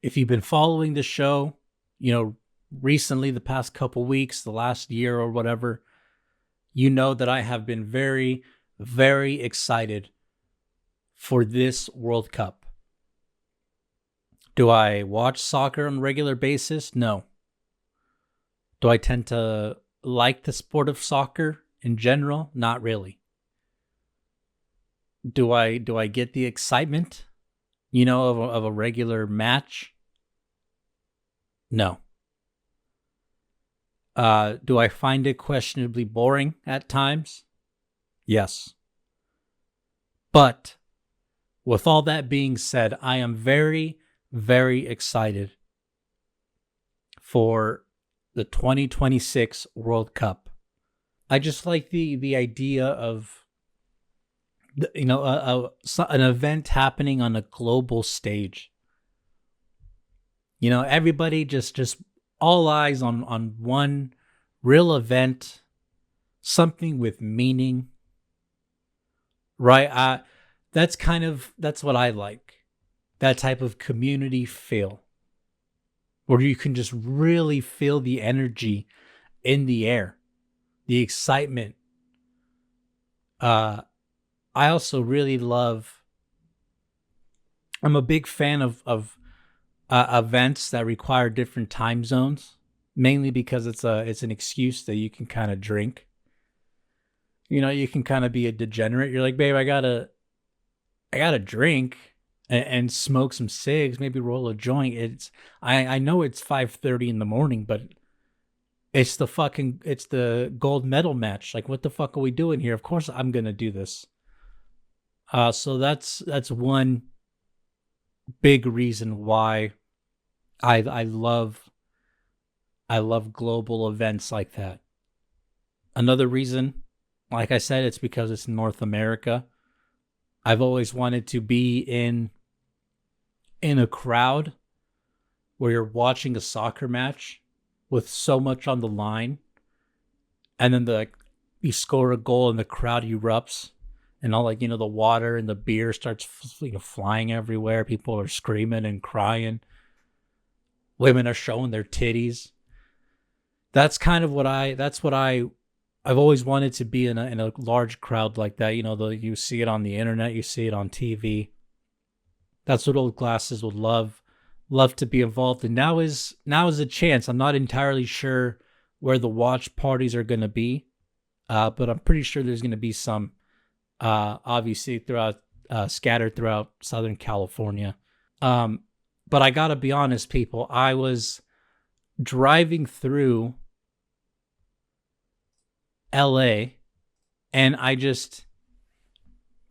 If you've been following the show, you know, recently, the past couple weeks, the last year or whatever, you know that I have been very, very excited for this World Cup. Do I watch soccer on a regular basis? No. Do I tend to like the sport of soccer in general? Not really. Do I get the excitement, of a regular match? No. Do I find it questionably boring at times? Yes. But with all that being said, I am very, very excited for the 2026 World Cup. I just like the idea of an event happening on a global stage. Everybody just all eyes on one real event, something with meaning, right? That's what I like. That type of community feel where you can just really feel the energy in the air, the excitement. I also really love. I'm a big fan of events that require different time zones, mainly because it's an excuse that you can kind of drink. You can kind of be a degenerate. You're like, babe, I gotta drink and smoke some cigs, maybe roll a joint. I know it's 5:30 in the morning, but it's the gold medal match. Like, what the fuck are we doing here? Of course I'm gonna do this. So that's one big reason why I love global events like that. Another reason, like I said, it's because it's North America. I've always wanted to be in a crowd where you're watching a soccer match with so much on the line, and then you score a goal and the crowd erupts, and all the water and the beer starts flying everywhere. People are screaming and crying. Women are showing their titties. That's what I've always wanted to be in a large crowd like that. You see it on the internet, you see it on TV. That's what Old Glasses would love to be involved in. Now is a chance. I'm not entirely sure where the watch parties are going to be, but I'm pretty sure there's going to be some, obviously throughout scattered throughout Southern California. But I gotta be honest, people. I was driving through LA, and I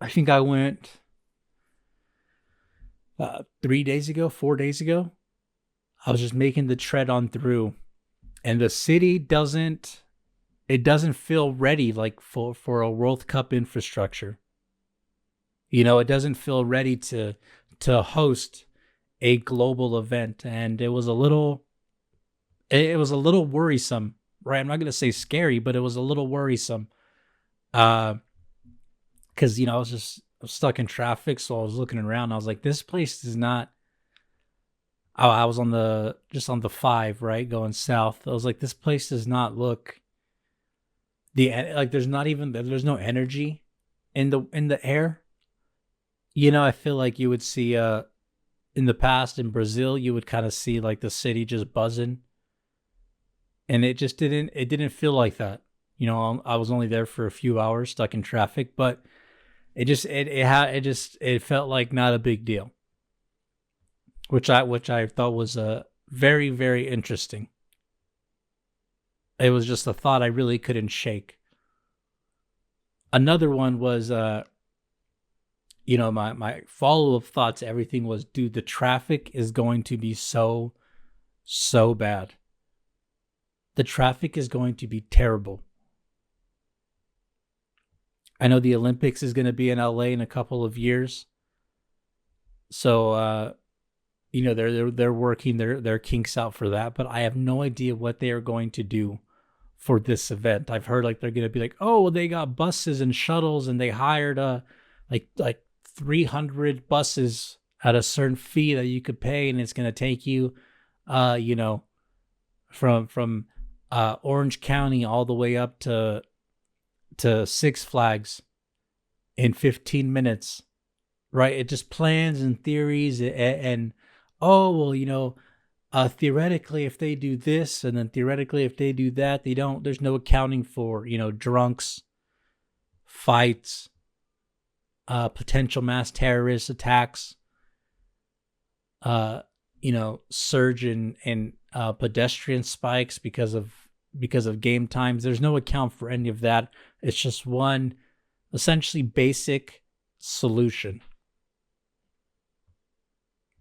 think I went 3 days ago, 4 days ago. I was just making the tread on through, and the city doesn't feel ready like for a World Cup infrastructure. It doesn't feel ready to host a global event, and it was a little worrisome, right? I'm not gonna say scary, but it was a little worrisome. Because I was stuck in traffic, so I was looking around. And I was like, this place is not. Oh, I was on the five, right, going south. I was like, this place does not look like there's no energy in the air. I feel like you would see in the past in Brazil, you would kind of see like the city just buzzing, and it didn't feel like that. I was only there for a few hours stuck in traffic, but it felt like not a big deal, which I thought was very, very interesting. It was just a thought I really couldn't shake. Another one was my follow-up thoughts, everything was, dude, the traffic is going to be so bad. The traffic is going to be terrible. I know the Olympics is going to be in LA in a couple of years. So they're working their kinks out for that, but I have no idea what they are going to do for this event. I've heard like they're going to be like, "Oh, they got buses and shuttles and they hired like 300 buses at a certain fee that you could pay, and it's going to take you, you know, from Orange County all the way up to Six Flags in 15 minutes, right? It just plans and theories and oh well, you know, theoretically if they do this and then theoretically if they do that, they don't. There's no accounting for, you know, drunks, fights, potential mass terrorist attacks, you know, surge in pedestrian spikes because of game times. There's no account for any of that. It's just one essentially basic solution.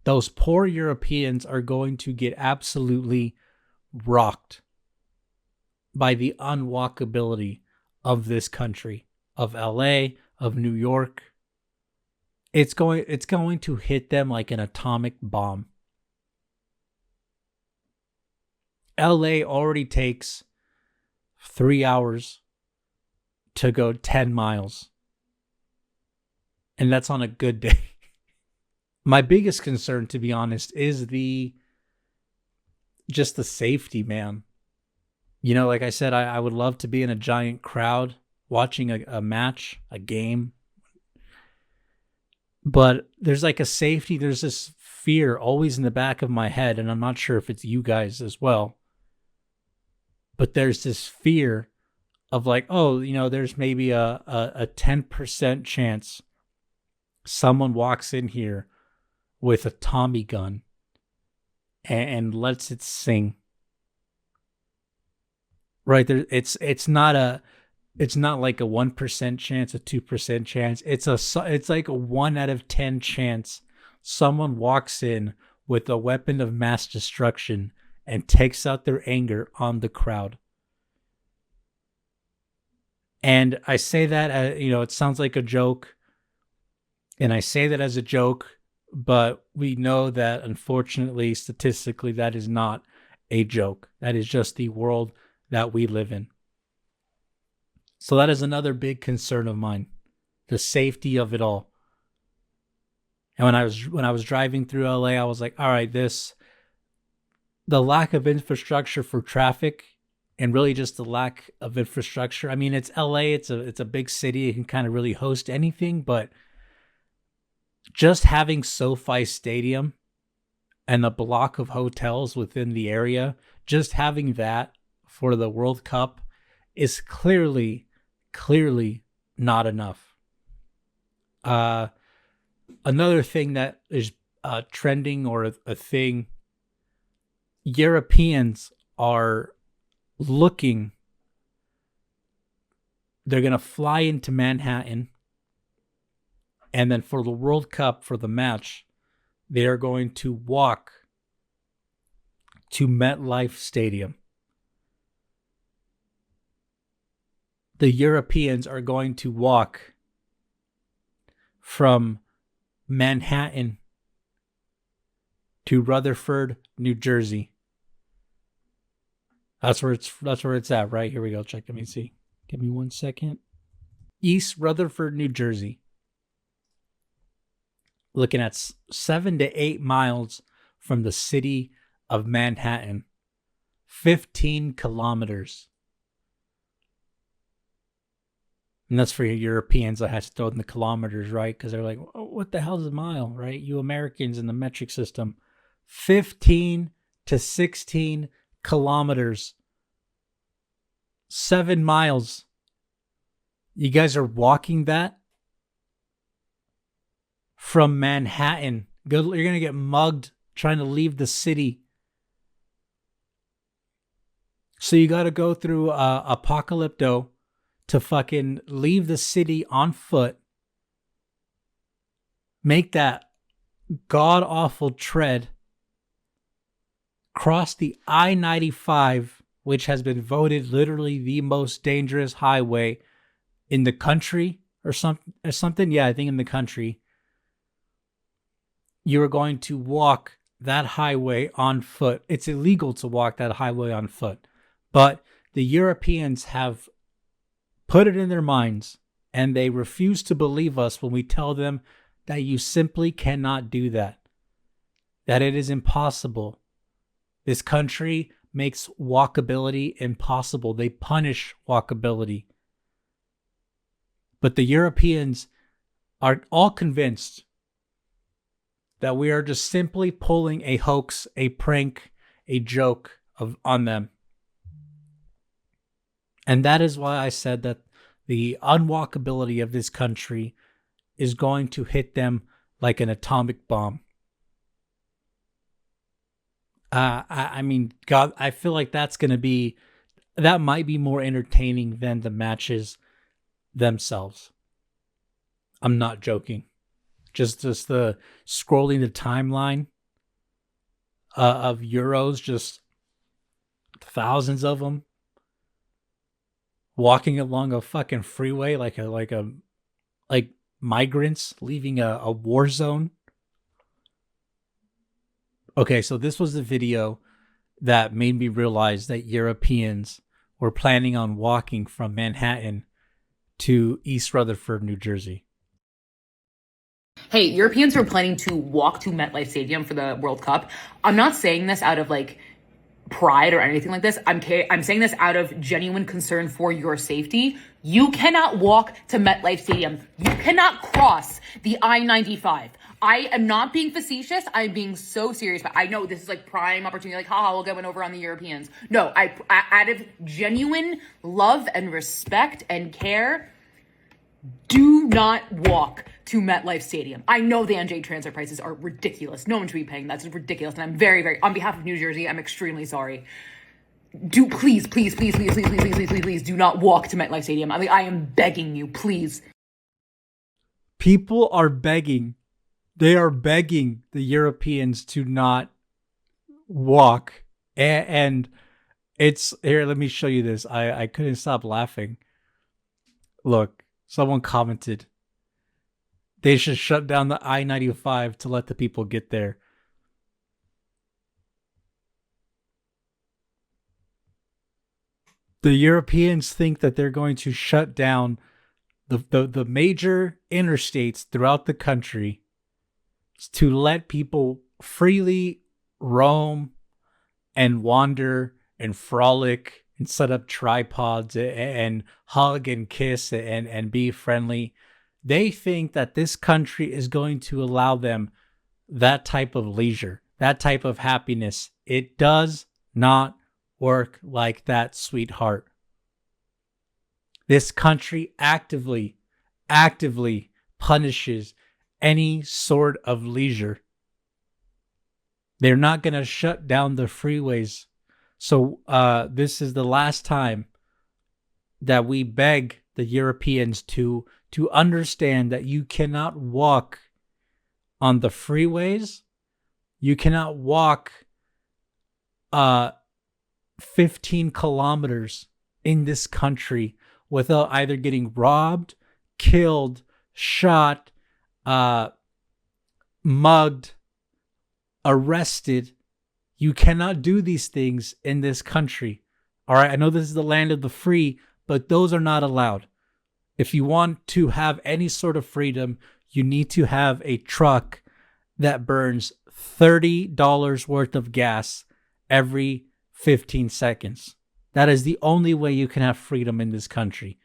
Those poor Europeans are going to get absolutely rocked by the unwalkability of this country, of LA, of New York. It's going to hit them like an atomic bomb. LA already takes 3 hours to go 10 miles. And that's on a good day. My biggest concern, to be honest, is just the safety, man. You know, like I said, I would love to be in a giant crowd watching a match, a game. But there's like a safety, there's this fear always in the back of my head, and I'm not sure if it's you guys as well. But there's this fear of like, oh, you know, there's maybe a 10% chance someone walks in here with a Tommy gun and lets it sing. Right there, it's not like a 1% chance, a 2% chance. It's like a 1 out of 10 chance someone walks in with a weapon of mass destruction and takes out their anger on the crowd. And I say that, you know, it sounds like a joke. And I say that as a joke, but we know that unfortunately, statistically, that is not a joke. That is just the world that we live in. So that is another big concern of mine, the safety of it all. And when I was driving through LA, I was like, all right, the lack of infrastructure for traffic and really just the lack of infrastructure. I mean, it's LA, it's a big city, it can kind of really host anything, but just having SoFi Stadium and the block of hotels within the area, just having that for the World Cup is clearly not enough. Another thing that is trending, or a thing, Europeans are looking, they're going to fly into Manhattan, and then for the World Cup, for the match, they are going to walk to MetLife Stadium. The Europeans are going to walk from Manhattan to Rutherford, New Jersey. That's where it's at, right? Here we go. Let me see. Give me 1 second. East Rutherford, New Jersey. Looking at 7 to 8 miles from the city of Manhattan. 15 kilometers. And that's for Europeans. I had to throw in the kilometers, right? Because they're like, oh, what the hell is a mile, right? You Americans in the metric system. 15 to 16 kilometers. 7 miles. You guys are walking that from Manhattan. You're going to get mugged trying to leave the city. So you got to go through Apocalypto to fucking leave the city on foot, make that god-awful tread, cross the I-95, which has been voted literally the most dangerous highway in the country or something. Yeah, I think in the country. You are going to walk that highway on foot. It's illegal to walk that highway on foot. But the Europeans have put it in their minds, and they refuse to believe us when we tell them that you simply cannot do that. That it is impossible. This country makes walkability impossible. They punish walkability. But the Europeans are all convinced that we are just simply pulling a hoax, a prank, a joke on them. And that is why I said that the unwalkability of this country is going to hit them like an atomic bomb. I mean, God, I feel like that might be more entertaining than the matches themselves. I'm not joking. Just the scrolling the timeline of Euros, just thousands of them walking along a fucking freeway like migrants leaving a war zone. Okay, so this was the video that made me realize that Europeans were planning on walking from Manhattan to East Rutherford, New Jersey. Hey, Europeans were planning to walk to MetLife Stadium for the World Cup. I'm not saying this out of like pride or anything like this. I'm saying this out of genuine concern for your safety. You cannot walk to MetLife Stadium. You cannot cross the I-95. I am not being facetious. I'm being so serious. But I know this is like prime opportunity. Like, haha, we'll get one over on the Europeans. No, I out of genuine love and respect and care, do not walk to MetLife Stadium. I know the NJ transfer prices are ridiculous. No one should be paying that. It's ridiculous. And I'm very, very, on behalf of New Jersey, I'm extremely sorry. Please do not walk to MetLife Stadium. I mean, I am begging you, please. People are begging. They are begging the Europeans to not walk. And it's, here, let me show you this. I couldn't stop laughing. Look, someone commented, they should shut down the I-95 to let the people get there. The Europeans think that they're going to shut down the major interstates throughout the country to let people freely roam and wander and frolic and set up tripods and hug and kiss and be friendly. They think that this country is going to allow them that type of leisure, that type of happiness. It does not work like that, sweetheart. This country actively punishes any sort of leisure. They're not going to shut down the freeways. So this is the last time that we beg the Europeans to understand that you cannot walk on the freeways. You cannot walk 15 kilometers in this country without either getting robbed, killed, shot, mugged, arrested. You cannot do these things in this country. All right, I know this is the land of the free, but those are not allowed. If you want to have any sort of freedom, you need to have a truck that burns $30 worth of gas every 15 seconds. That is the only way you can have freedom in this country.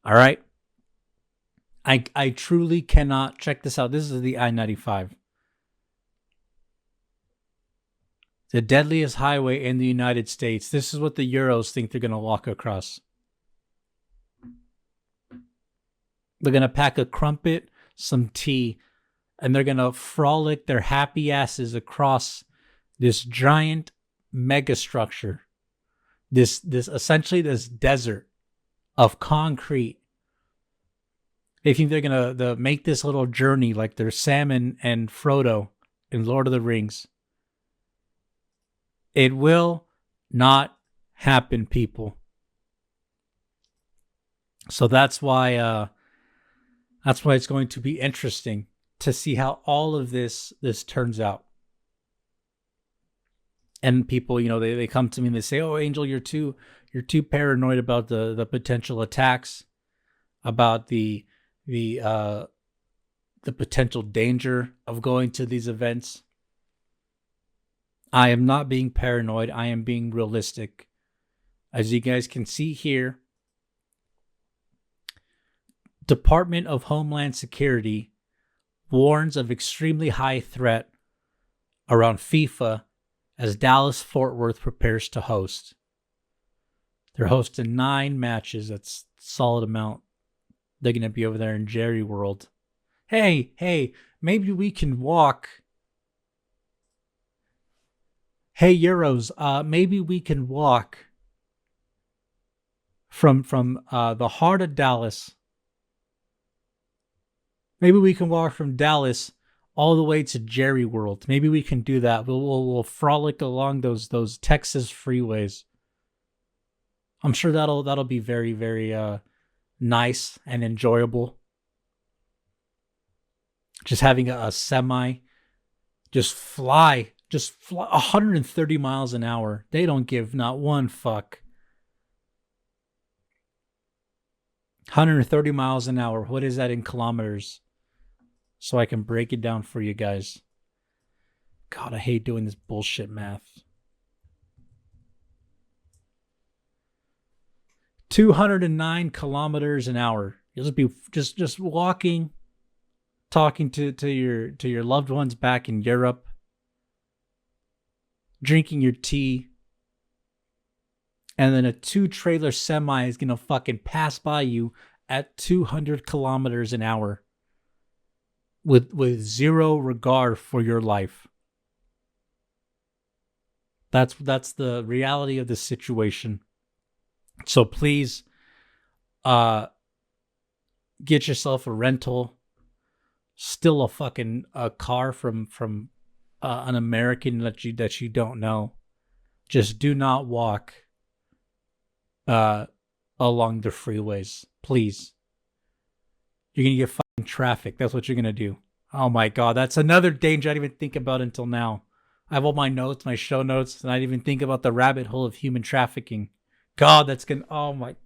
All right? I truly cannot. Check this out. This is the I-95. The deadliest highway in the United States. This is what the Euros think they're going to walk across. They're going to pack a crumpet, some tea, and they're going to frolic their happy asses across this giant megastructure. This essentially this desert of concrete. They think they're going to make this little journey like they're Sam and Frodo in Lord of the Rings. It will not happen, people. So that's why it's going to be interesting to see how all of this turns out. And people, they come to me and they say, "Oh, Angel, you're too paranoid about the potential attacks, about the the potential danger of going to these events. I am not being paranoid. I am being realistic. As you guys can see here, Department of Homeland Security warns of extremely high threat around FIFA as Dallas Fort Worth prepares to host. They're hosting 9 matches. That's a solid amount. They're going to be over there in Jerry World. Hey, maybe we can walk. Hey, Euros, maybe we can walk from the heart of Dallas. Maybe we can walk from Dallas all the way to Jerry World. Maybe we can do that. We'll frolic along those Texas freeways. I'm sure that'll be very, very nice and enjoyable. Just having a semi just fly 130 miles an hour. They don't give not one fuck. 130 miles an hour. What is that in kilometers? So I can break it down for you guys. God, I hate doing this bullshit math. 209 kilometers an hour. You'll just be just walking, talking to your loved ones back in Europe, drinking your tea, and then a 2-trailer semi is gonna fucking pass by you at 200 kilometers an hour with zero regard for your life. That's the reality of the situation. So please get yourself a rental, steal a fucking car from an American that you don't know. Just do not walk along the freeways, please. You're gonna get fucking traffic. That's what you're gonna do. Oh my god, that's another danger I didn't even think about until now. I have all my notes, my show notes, and I didn't even think about the rabbit hole of human trafficking. God, that's gonna. Oh my